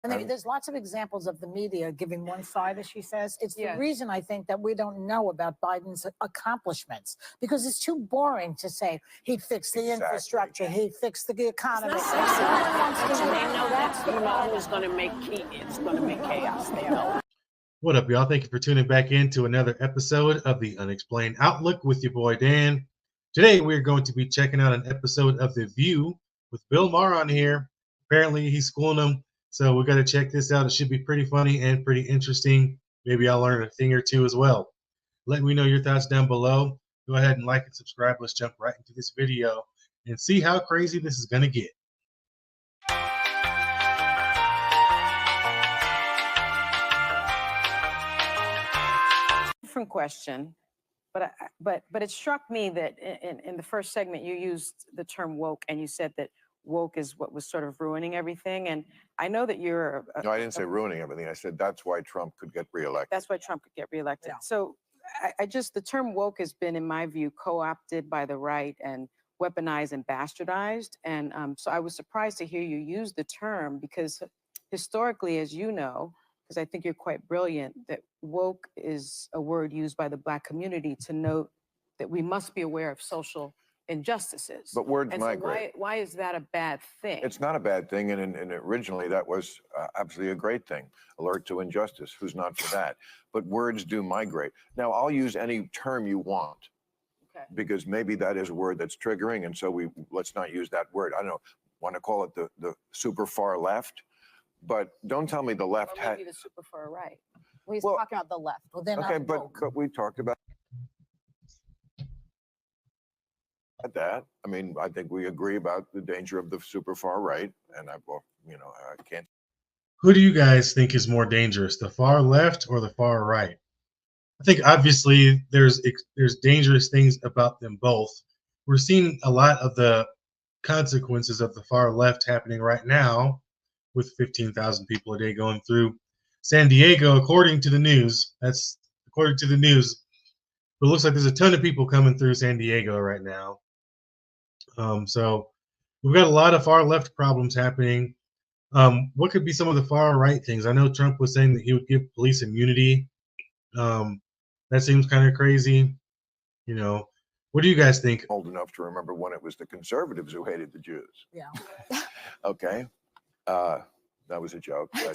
And there's lots of examples of the media giving one side, as she says. It's the reason I think that we don't know about Biden's accomplishments, because it's too boring to say he fixed the infrastructure, he fixed the economy. They know that's always going to make it's going to make chaos. They know. What up, y'all? Thank you for tuning back in to another episode of the Unexplained Outlook with your boy Dan. Today we're going to be checking out an episode of The View with Bill Maher on here. Apparently he's schooling them. So we got to check this out. It should be pretty funny and pretty interesting. Maybe I'll learn a thing or two as well. Let me know your thoughts down below. Go ahead and like and subscribe. Let's jump right into this video and see how crazy this is going to get. Different question, but it struck me that in the first segment you used the term woke, and you said that woke is what was sort of ruining everything. And I know that you're no, I didn't say ruining everything. I said that's why Trump could get reelected. That's why Trump could get reelected. Yeah. So I just, the term woke has been, in my view, co-opted by the right and weaponized and bastardized. And so I was surprised to hear you use the term, because historically, as you know, because I think you're quite brilliant, that woke is a word used by the Black community to note that we must be aware of social injustices. But words migrate. Why is that a bad thing? It's not a bad thing, and originally that was absolutely a great thing. Alert to injustice. Who's not for that? But words do migrate. Now, I'll use any term you want, because maybe that is a word that's triggering, and so let's not use that word. I don't know, want to call it the super far left, but don't tell me the left or maybe the super far right. Well, he's talking about the left. Well, then okay, but we talked about that. I mean, I think we agree about the danger of the super far right, and I can't. Who do you guys think is more dangerous, the far left or the far right? I think obviously there's dangerous things about them both. We're seeing a lot of the consequences of the far left happening right now, with 15,000 people a day going through San Diego, according to the news. That's according to the news. But it looks like there's a ton of people coming through San Diego right now. So we've got a lot of far left problems happening. What could be some of the far right things? I know Trump was saying that he would give police immunity. That seems kind of crazy. You know, what do you guys think? Old enough to remember when it was the conservatives who hated the Jews. Yeah. Okay. That was a joke. But,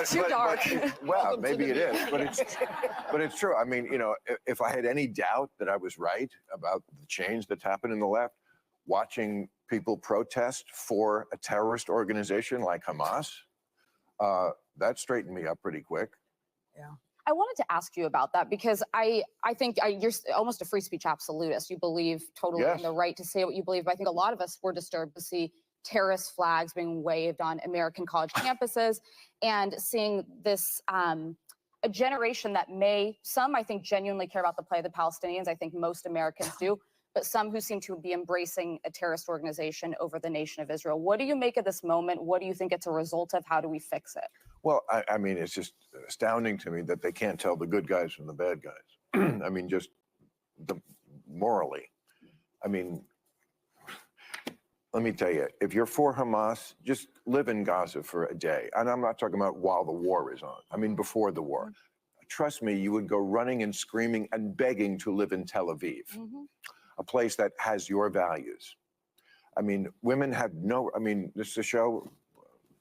too dark. Well, maybe it is, but it's true. I mean, if I had any doubt that I was right about the change that's happened in the left, watching people protest for a terrorist organization like Hamas, that straightened me up pretty quick. Yeah. I wanted to ask you about that, because I think you're almost a free speech absolutist. You believe totally in the right to say what you believe. But I think a lot of us were disturbed to see terrorist flags being waved on American college campuses, and seeing this a generation that some I think genuinely care about the plight of the Palestinians. I think most Americans do, but some who seem to be embracing a terrorist organization over the nation of Israel. What do you make of this moment? What do you think it's a result of? How do we fix it? Well, I mean, it's just astounding to me that they can't tell the good guys from the bad guys. I mean, just morally. I mean, let me tell you, if you're for Hamas, just live in Gaza for a day. And I'm not talking about while the war is on. I mean, before the war. Trust me, you would go running and screaming and begging to live in Tel Aviv, a place that has your values. I mean, women have this is a show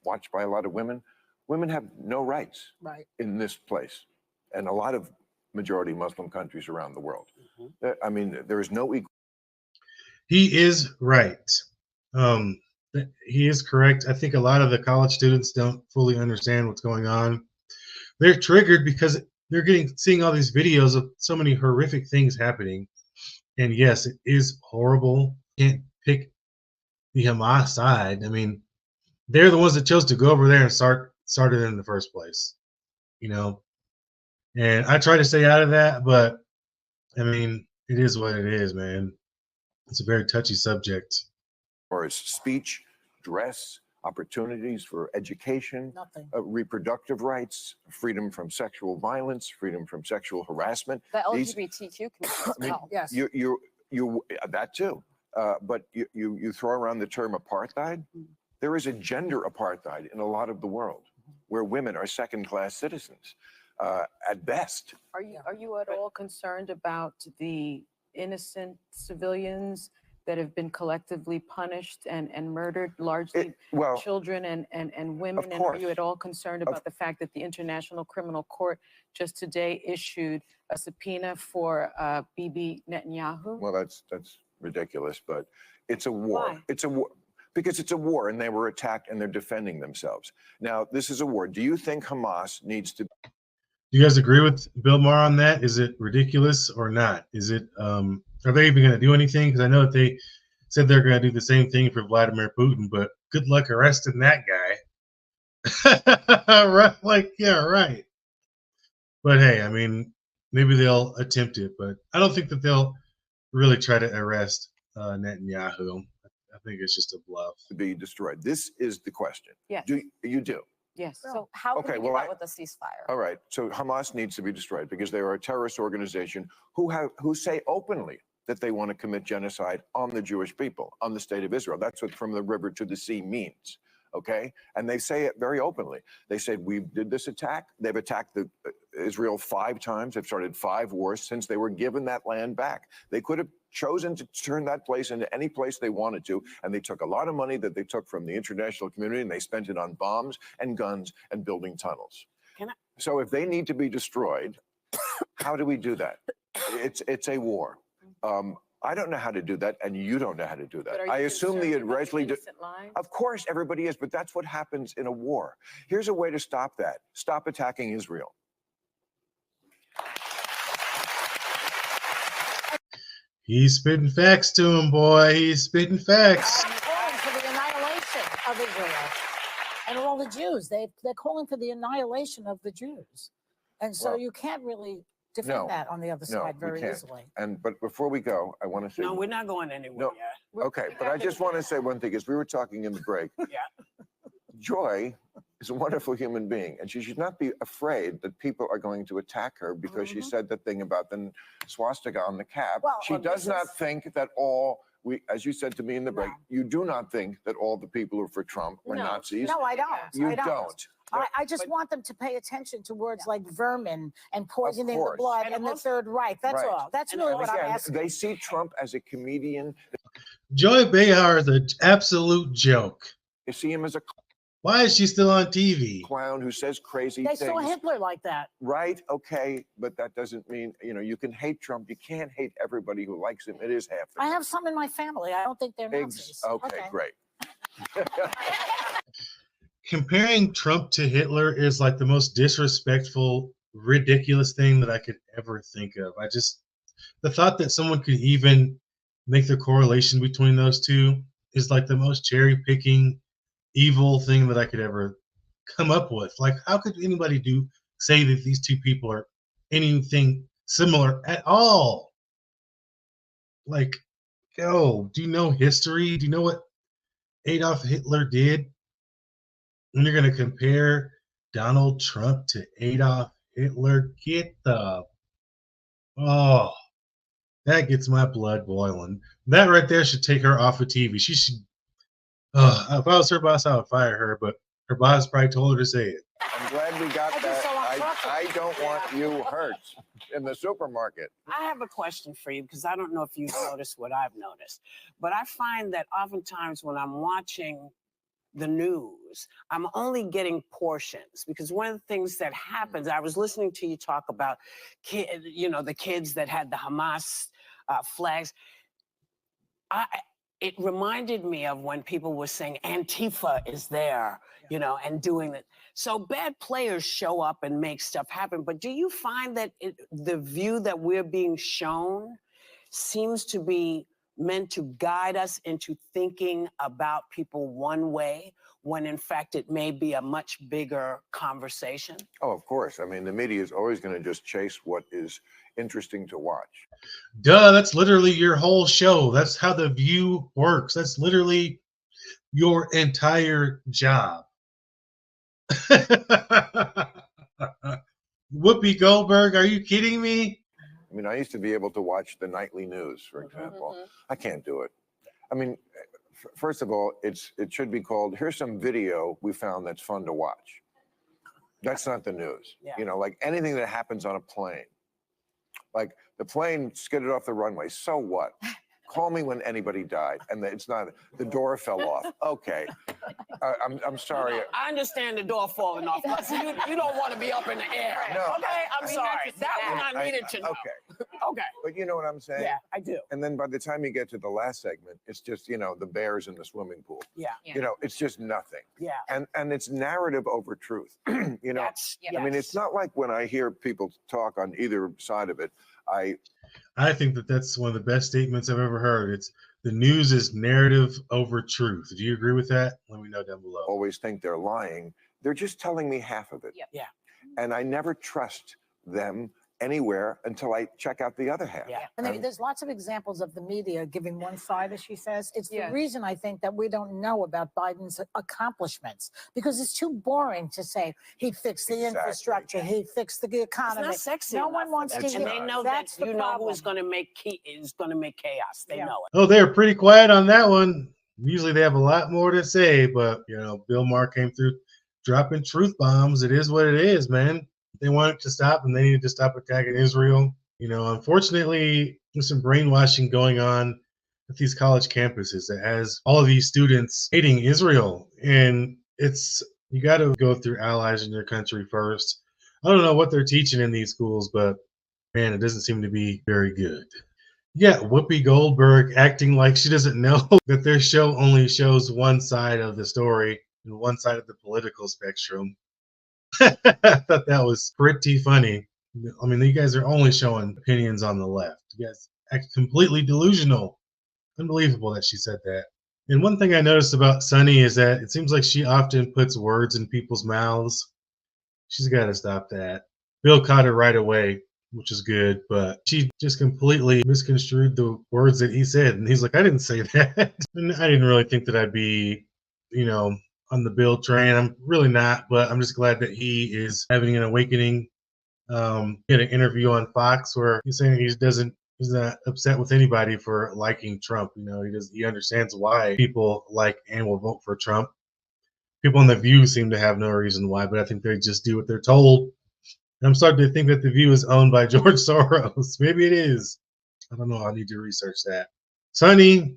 watched by a lot of women. Women have no rights in this place, and a lot of majority Muslim countries around the world. I mean, there is no equal. He is right. He is correct. I think a lot of the college students don't fully understand what's going on. They're triggered because they're seeing all these videos of so many horrific things happening. And yes, it is horrible. Can't pick the Hamas side. I mean, they're the ones that chose to go over there and started in the first place, And I try to stay out of that, but I mean, it is what it is, man. It's a very touchy subject. Or as speech, dress, opportunities for education, reproductive rights, freedom from sexual violence, freedom from sexual harassment. The LGBTQ community. Yes. You that too. But you throw around the term apartheid. There is a gender apartheid in a lot of the world where women are second-class citizens at best. Are you at all concerned about the innocent civilians that have been collectively punished and murdered, largely children and women? And are you at all concerned about the fact that the International Criminal Court just today issued a subpoena for Bibi Netanyahu? Well, that's ridiculous, but it's a war. Why? It's a war because it's a war, and they were attacked, and they're defending themselves. Now, this is a war. Do you think Hamas needs to? Do you guys agree with Bill Maher on that? Is it ridiculous or not? Is it? Are they even going to do anything? Because I know that they said they're going to do the same thing for Vladimir Putin, but good luck arresting that guy. Right? Like, yeah, right. But hey, I mean, maybe they'll attempt it, but I don't think that they'll really try to arrest Netanyahu. I think it's just a bluff. To be destroyed. This is the question. Yes. Do you do? Yes. So how can we get that with a ceasefire? All right. So Hamas needs to be destroyed because they are a terrorist organization who say openly that they want to commit genocide on the Jewish people, on the state of Israel. That's what from the river to the sea means. Okay. And they say it very openly. They said, we did this attack. They've attacked Israel 5 times. They've started 5 wars since they were given that land back. They could have chosen to turn that place into any place they wanted to. And they took a lot of money that they took from the international community and they spent it on bombs and guns and building tunnels. So if they need to be destroyed, how do we do that? It's a war. I don't know how to do that, and you don't know how to do that. I assume the Israeli. Of course, everybody is, but that's what happens in a war. Here's a way to stop that. Stop attacking Israel. He's spitting facts to him, boy. He's spitting facts. They're calling for the annihilation of Israel and all the Jews. They're calling for the annihilation of the Jews, and so you can't really defend that on the other side very easily. But before we go, I want to say no, we're not going anywhere yet. Okay, but I just want to say one thing, because we were talking in the break. Joy is a wonderful human being, and she should not be afraid that people are going to attack her because she said the thing about the swastika on the cap. Well, she does not think that as you said to me in the break, you do not think that all the people who are for Trump are Nazis. No, I don't. You don't. I just want them to pay attention to words like vermin and poisoning the blood and the Third Reich. That's all. That's really what I'm asking. They see Trump as a comedian. Joy Behar is an absolute joke. They see him as a Why is she still on TV? Clown who says crazy things. They saw Hitler like that. Right, okay, but that doesn't mean, you can hate Trump. You can't hate everybody who likes him. It is half the I have some in my family. I don't think they're Nazis. Okay, great. Comparing Trump to Hitler is like the most disrespectful, ridiculous thing that I could ever think of. The thought that someone could even make the correlation between those two is like the most cherry picking, evil thing that I could ever come up with. Like, how could anybody say that these two people are anything similar at all? Like, do you know history? Do you know what Adolf Hitler did? When you're going to compare Donald Trump to Adolf Hitler, that gets my blood boiling. That right there should take her off of TV. She should. If I was her boss, I would fire her, but her boss probably told her to say it. I'm glad we got that. I don't want you hurt in the supermarket. I have a question for you because I don't know if you've noticed what I've noticed, but I find that oftentimes when I'm watching the news, I'm only getting portions because one of the things that happens, I was listening to you talk about the kids that had the Hamas flags. It reminded me of when people were saying Antifa is there, and doing it. So bad players show up and make stuff happen. But do you find that the view that we're being shown seems to be meant to guide us into thinking about people one way, when in fact it may be a much bigger conversation? Oh, of course. I mean, the media is always going to just chase what is interesting to watch. Duh, that's literally your whole show. That's how The View works. That's literally your entire job. Whoopi Goldberg, are you kidding me? I mean, I used to be able to watch the nightly news, for example. I can't do it. I mean, first of all, it should be called, here's some video we found that's fun to watch. That's not the news. Yeah. You know, like anything that happens on a plane. Like the plane skidded off the runway. So what? Call me when anybody died, and it's not the door fell off. Okay, I'm sorry. No, I understand the door falling off. But you don't want to be up in the air. No. Okay, I'm sorry. That one I needed to know. Okay, Okay. but you know what I'm saying? Yeah, I do. And then by the time you get to the last segment, it's just, you know, the bears in the swimming pool. Yeah. You know, it's just nothing. Yeah. And it's narrative over truth. You know, That's, I mean, it's not like when I hear people talk on either side of it, I think that that's one of the best statements I've ever heard. It's the news is narrative over truth. Do you agree with that? Let me know down below. always think they're lying. They're just telling me half of it. Yep. Yeah. And I never trust them anywhere until I check out the other half. Yeah. And there's lots of examples of the media giving one side, as she says. It's the Yeah. reason I think that we don't know about Biden's accomplishments, because it's too boring to say he fixed the Exactly. infrastructure, he fixed the It's economy. not sexy. No enough one for wants them. to And hear they it. know That's that the you know problem. who's going to make chaos. They Yeah. know it. Oh, they were pretty quiet on that one. Usually they have a lot more to say, but you know, Bill Maher came through dropping truth bombs. It is what it is, man. They want it to stop, and they need to stop attacking Israel. You know, unfortunately, there's some brainwashing going on at these college campuses that has all of these students hating Israel. And it's, you got to go through allies in your country first. I don't know what they're teaching in these schools, but man, it doesn't seem to be very good. Yeah, Whoopi Goldberg acting like she doesn't know that their show only shows one side of the story and one side of the political spectrum. I thought that was pretty funny. I mean, you guys are only showing opinions on the left. You guys act completely delusional. Unbelievable that she said that. And one thing I noticed about Sunny is that it seems like she often puts words in people's mouths. She's got to stop that. Bill caught her right away, which is good, but she just completely misconstrued the words that he said. And he's like, I didn't say that. And I didn't really think that I'd be, you know, on the Bill train. I'm really not, but I'm just glad that he is having an awakening. He had an interview on Fox where he's saying he's not upset with anybody for liking Trump. You know, he understands why people like and will vote for Trump. People on The View seem to have no reason why, but I think they just do what they're told. And I'm starting to think that The View is owned by George Soros. Maybe it is. I don't know. I need to research that. Sunny,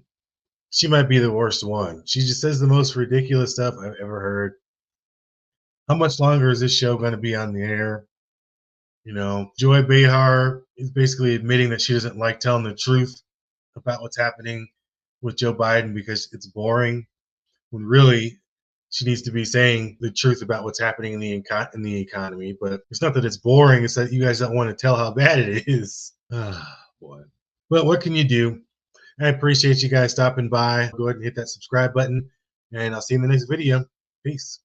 she might be the worst one. She just says the most ridiculous stuff I've ever heard. How much longer is this show going to be on the air? You know, Joy Behar is basically admitting that she doesn't like telling the truth about what's happening with Joe Biden because it's boring, when really she needs to be saying the truth about what's happening in the economy. But it's not that it's boring; it's that you guys don't want to tell how bad it is. Ah, boy. But what can you do? I appreciate you guys stopping by. Go ahead and hit that subscribe button, and I'll see you in the next video. Peace.